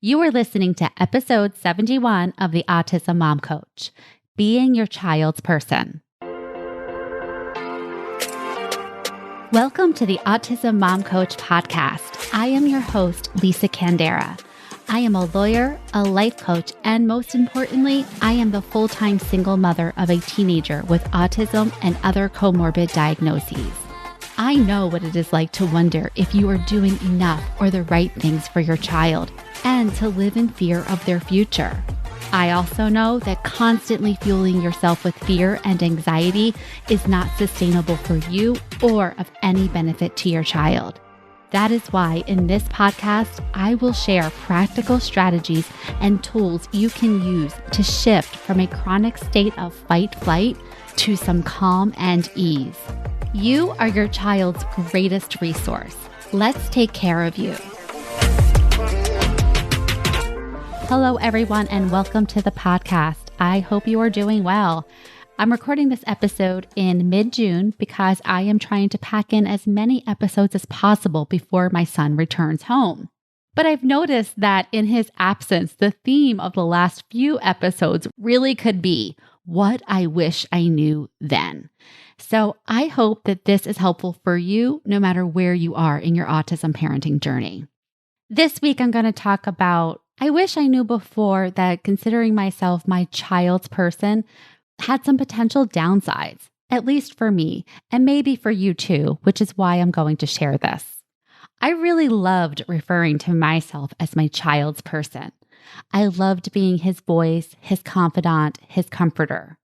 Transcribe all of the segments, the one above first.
You are listening to episode 71 of the Autism Mom Coach, Being Your Child's Person. Welcome to the Autism Mom Coach podcast. I am your host, Lisa Candera. I am a lawyer, a life coach, and most importantly, I am the full-time single mother of a teenager with autism and other comorbid diagnoses. I know what it is like to wonder if you are doing enough or the right things for your child and to live in fear of their future. I also know that constantly fueling yourself with fear and anxiety is not sustainable for you or of any benefit to your child. That is why in this podcast, I will share practical strategies and tools you can use to shift from a chronic state of fight-flight to some calm and ease. You are your child's greatest resource. Let's take care of you. Hello, everyone, and welcome to the podcast. I hope you are doing well. I'm recording this episode in mid-June because I am trying to pack in as many episodes as possible before my son returns home. But I've noticed that in his absence, the theme of the last few episodes really could be what I wish I knew then. So I hope that this is helpful for you no matter where you are in your autism parenting journey. This week, I'm going to talk about, I wish I knew before that considering myself my child's person had some potential downsides, at least for me, and maybe for you too, which is why I'm going to share this. I really loved referring to myself as my child's person. I loved being his voice, his confidant, his comforter.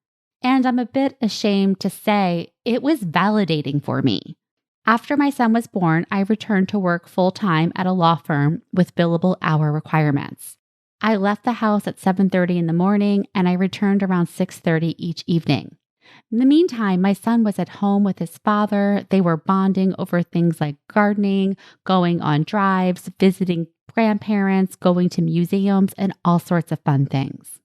And I'm a bit ashamed to say it was validating for me. After my son was born, I returned to work full-time at a law firm with billable hour requirements. I left the house at 7:30 in the morning and I returned around 6:30 each evening. In the meantime, my son was at home with his father. They were bonding over things like gardening, going on drives, visiting grandparents, going to museums, and all sorts of fun things.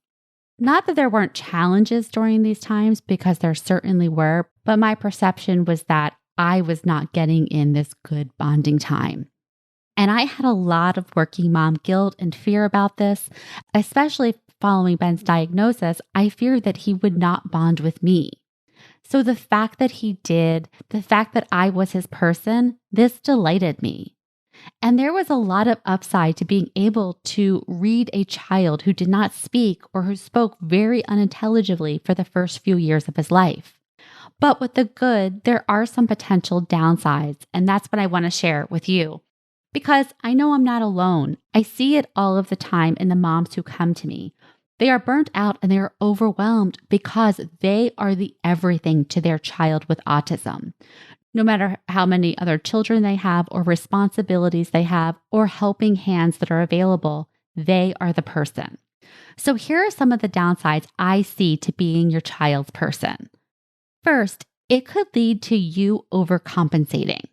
Not that there weren't challenges during these times, because there certainly were, but my perception was that I was not getting in this good bonding time. And I had a lot of working mom guilt and fear about this, especially following Ben's diagnosis. I feared that he would not bond with me. So the fact that he did, the fact that I was his person, this delighted me. And there was a lot of upside to being able to read a child who did not speak or who spoke very unintelligibly for the first few years of his life. But with the good, there are some potential downsides, and that's what I want to share with you. Because I know I'm not alone. I see it all of the time in the moms who come to me. They are burnt out and they are overwhelmed because they are the everything to their child with autism. No matter how many other children they have or responsibilities they have or helping hands that are available, they are the person. So here are some of the downsides I see to being your child's person. First, it could lead to you overcompensating.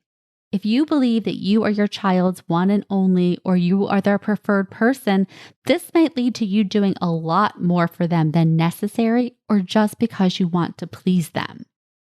If you believe that you are your child's one and only, or you are their preferred person, this might lead to you doing a lot more for them than necessary or just because you want to please them.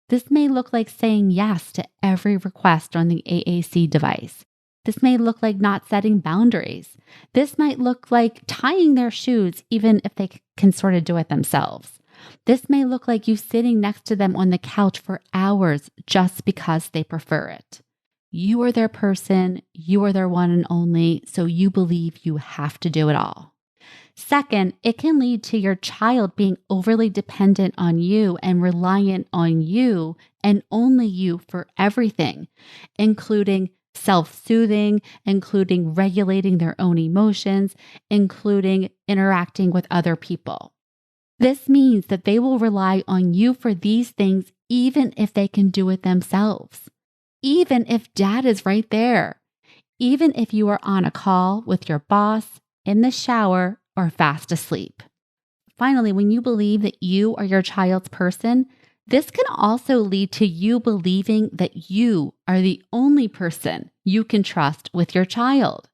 This may look like saying yes to every request on the AAC device. This may look like not setting boundaries. This might look like tying their shoes even if they can sort of do it themselves. This may look like you sitting next to them on the couch for hours just because they prefer it. You are their person, you are their one and only, so you believe you have to do it all. Second, it can lead to your child being overly dependent on you and reliant on you and only you for everything, including self-soothing, including regulating their own emotions, including interacting with other people. This means that they will rely on you for these things even if they can do it themselves, even if dad is right there, even if you are on a call with your boss, in the shower, or fast asleep. Finally, when you believe that you are your child's person, this can also lead to you believing that you are the only person you can trust with your child.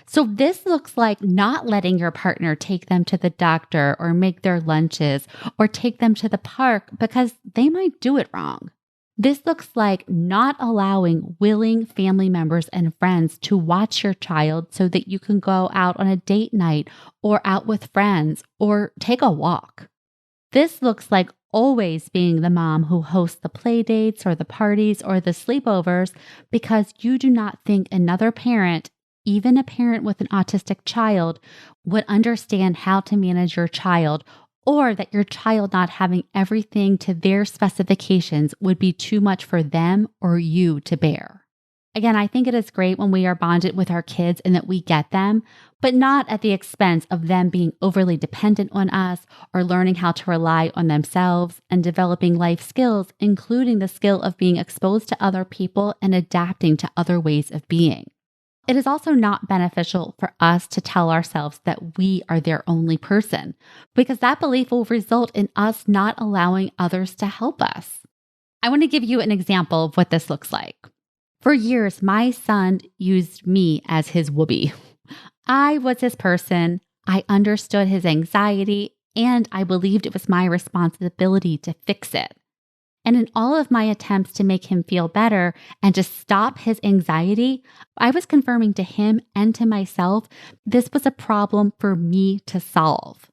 So this looks like not letting your partner take them to the doctor or make their lunches or take them to the park because they might do it wrong. This looks like not allowing willing family members and friends to watch your child so that you can go out on a date night or out with friends or take a walk. This looks like always being the mom who hosts the play dates or the parties or the sleepovers because you do not think another parent, even a parent with an autistic child, would understand how to manage your child, or that your child not having everything to their specifications would be too much for them or you to bear. Again, I think it is great when we are bonded with our kids and that we get them, but not at the expense of them being overly dependent on us or learning how to rely on themselves and developing life skills, including the skill of being exposed to other people and adapting to other ways of being. It is also not beneficial for us to tell ourselves that we are their only person, because that belief will result in us not allowing others to help us. I want to give you an example of what this looks like. For years, my son used me as his whoopee. I was his person, I understood his anxiety, and I believed it was my responsibility to fix it. And in all of my attempts to make him feel better and to stop his anxiety, I was confirming to him and to myself this was a problem for me to solve.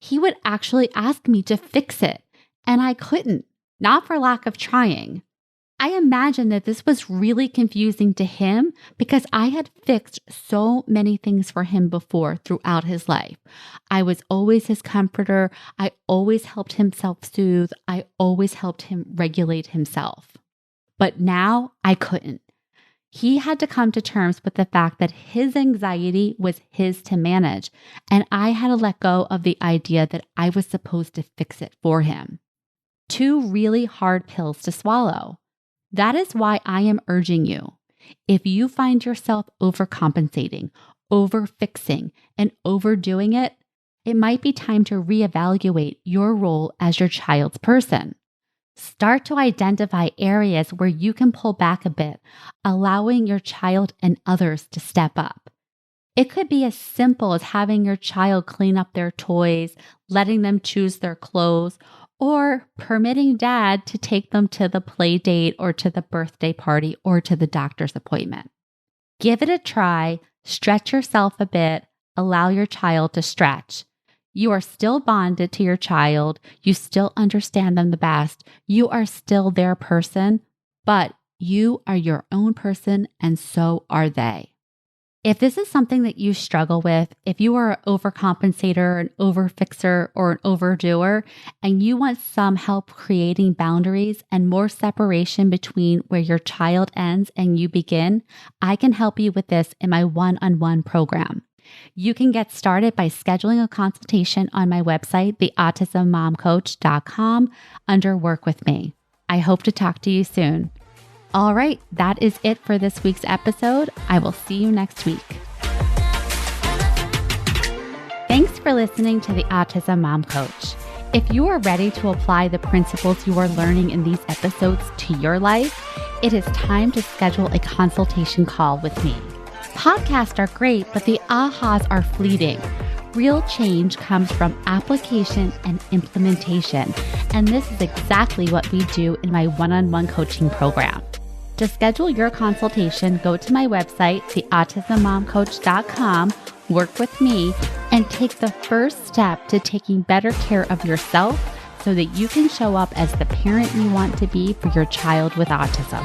He would actually ask me to fix it, and I couldn't, not for lack of trying. I imagine that this was really confusing to him because I had fixed so many things for him before throughout his life. I was always his comforter. I always helped him self-soothe. I always helped him regulate himself. But now I couldn't. He had to come to terms with the fact that his anxiety was his to manage, and I had to let go of the idea that I was supposed to fix it for him. 2 really hard pills to swallow. That is why I am urging you, if you find yourself overcompensating, overfixing, and overdoing it, it might be time to reevaluate your role as your child's person. Start to identify areas where you can pull back a bit, allowing your child and others to step up. It could be as simple as having your child clean up their toys, letting them choose their clothes, or permitting dad to take them to the play date or to the birthday party or to the doctor's appointment. Give it a try, stretch yourself a bit, allow your child to stretch. You are still bonded to your child. You still understand them the best. You are still their person, but you are your own person and so are they. If this is something that you struggle with, if you are an overcompensator, an overfixer, or an overdoer, and you want some help creating boundaries and more separation between where your child ends and you begin, I can help you with this in my one-on-one program. You can get started by scheduling a consultation on my website, theautismmomcoach.com, under Work With Me. I hope to talk to you soon. All right, that is it for this week's episode. I will see you next week. Thanks for listening to the Autism Mom Coach. If you are ready to apply the principles you are learning in these episodes to your life, it is time to schedule a consultation call with me. Podcasts are great, but the ahas are fleeting. Real change comes from application and implementation, and this is exactly what we do in my one-on-one coaching program. To schedule your consultation, go to my website, theautismmomcoach.com, work with me, and take the first step to taking better care of yourself so that you can show up as the parent you want to be for your child with autism.